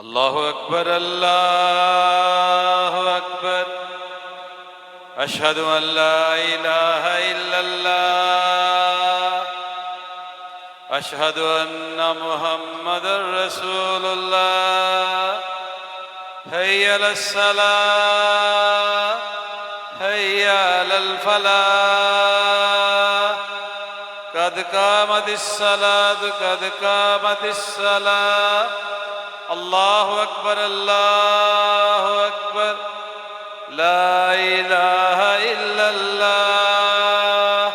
الله أكبر الله أكبر أشهد أن لا إله إلا الله أشهد أن محمدًا رسول الله حي على الصلاة حي على الفلاح قد قامت الصلاة قد قامت الصلاة الله أكبر الله أكبر لا إله إلا الله.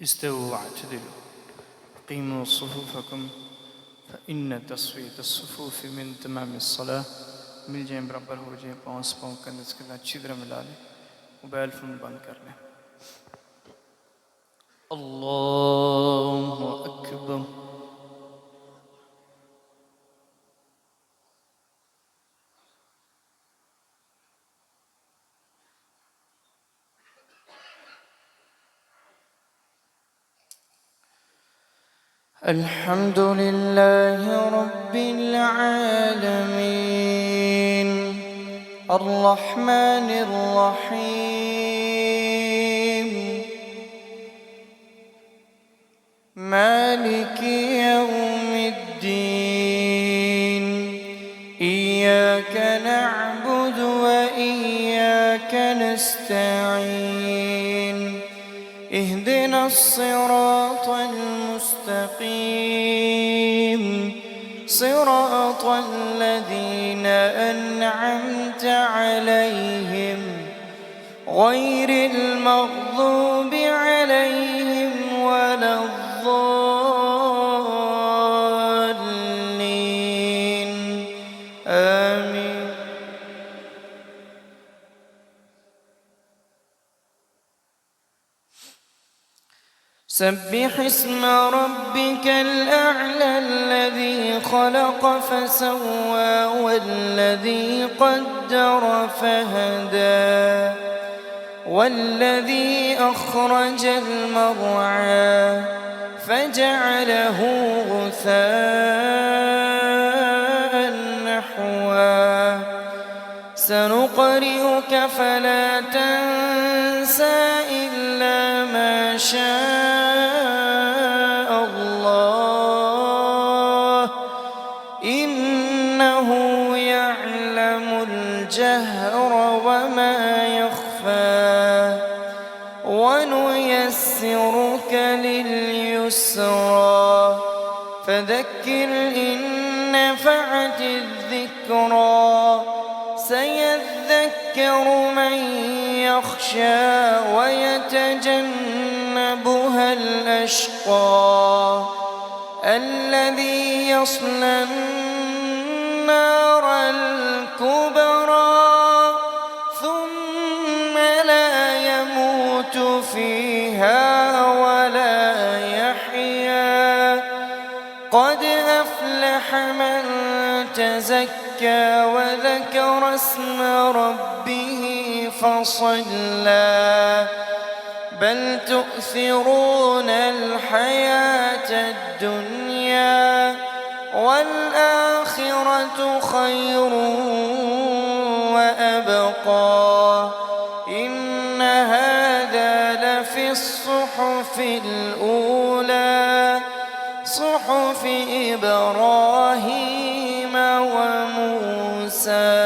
استووا واعتدلوا قيموا صفوفكم فإن تصفية الصفوف من تمام الصلاة. मिल जाएं बराबर हो जाएं, पाँव से पाँव कंधे से कंधा अच्छी तरह मिला लें, मोबाइल फ़ोन बंद कर लें. अल्लाहु अकबर. الحمد لله رب العالمين الرحمن الرحيم مالك يوم الدين إياك نعبد وإياك نستعين اهدنا الصراط المستقيم صراط الذين أنعمت عليهم غير المغضوب عليهم ولا الضالين آمين. سبح اسم ربك الأعلى الذي خلق فسوى والذي قدر فهدى والذي أخرج المرعى فجعله غثاء نحوا سنقرئك فلا تنسى إلا ما شاء الله إنه يعلم الجهر وما يخفى ونيسرك لليسرى فذكر إن نفعت الذكرى سيذكر من يخشى ويتجنبها الأشقى الذي يصلى النار الكبرى ثم لا يموت فيها ولا يحيا قد أفلح من تزكى وذكر اسم ربه فصلى بل تؤثرون الحياة الدنيا والآخرة خير وأبقى إن هذا لفي الصحف الأولى صحف إبراهيم وموسى.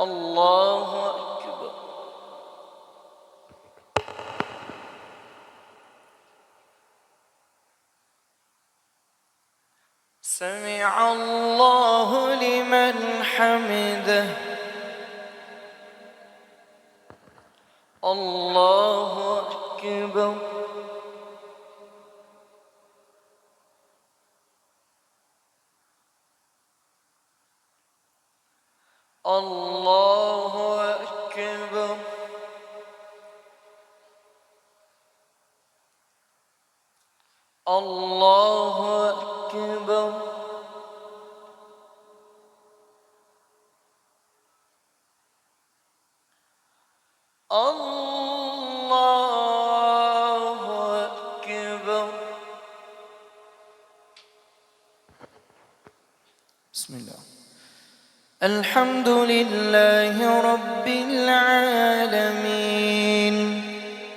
الله أكبر. سمع الله لمن حمده. الله أكبر. الله أكبر. الله أكبر. الله أكبر. بسم الله. الحمد لله رب العالمين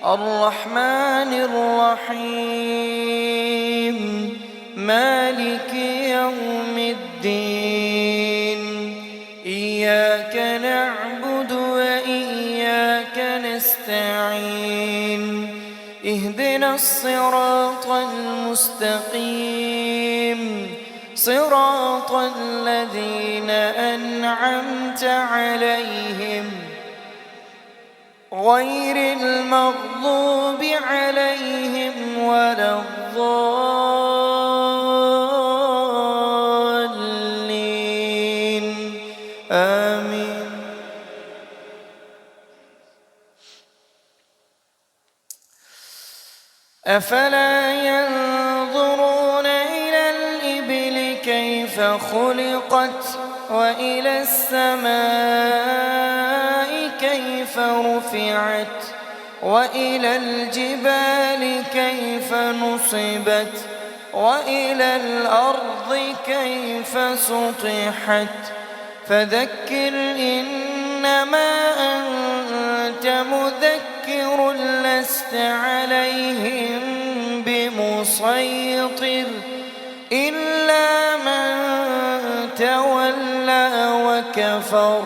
الرحمن الرحيم مالك يوم الدين إياك نعبد وإياك نستعين اهدنا الصراط المستقيم صراط الذين أنعمت عليهم غير المغضوب عليهم ولا الضالين آمين. أفلا ينظرون إلى الإبل كيف خلقت وإلى السماء كيف رفعت وإلى الجبال كيف نصبت وإلى الأرض كيف سطحت فذكر إنما أنت مذكر لست عليهم بمسيطر إلا من تولى وكفر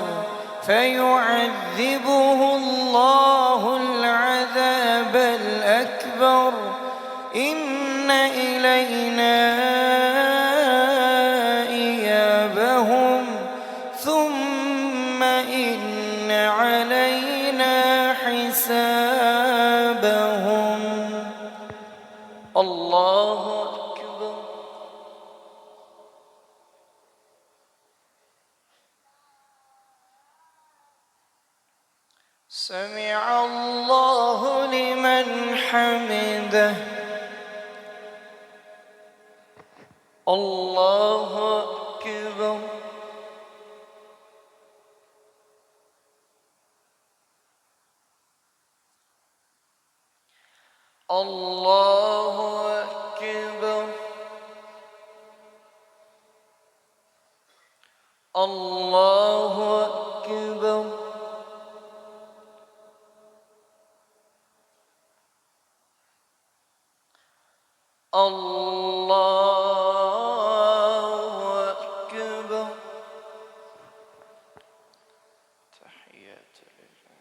فيعذبه الله العذاب الأكبر إن إلينا إيابهم ثم إن علينا حسابهم. الله أكبر. سمع الله لمن حمده. الله أكبر. الله أكبر. الله أكبر. الله أكبر. تحيات لله.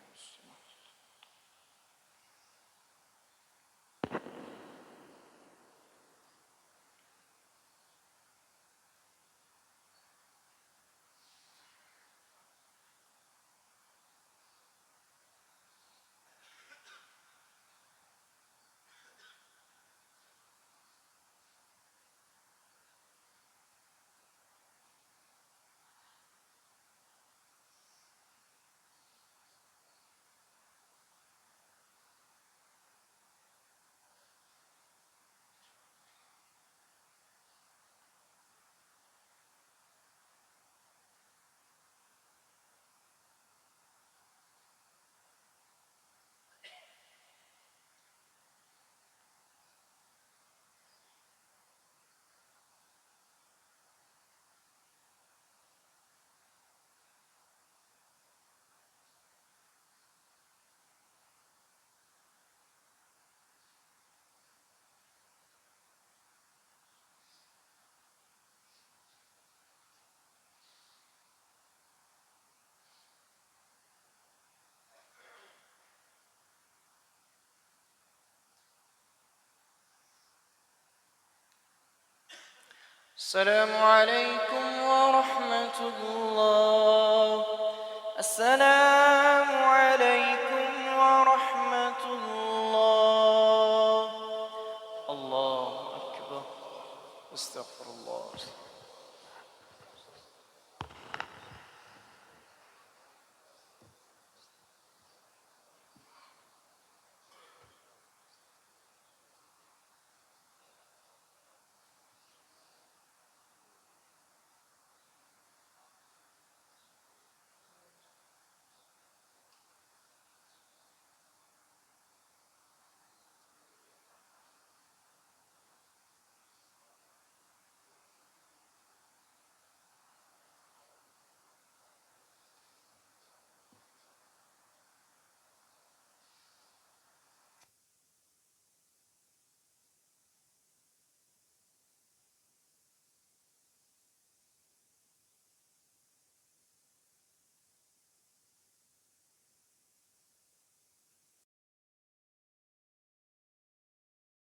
السلام عليكم ورحمة الله. السلام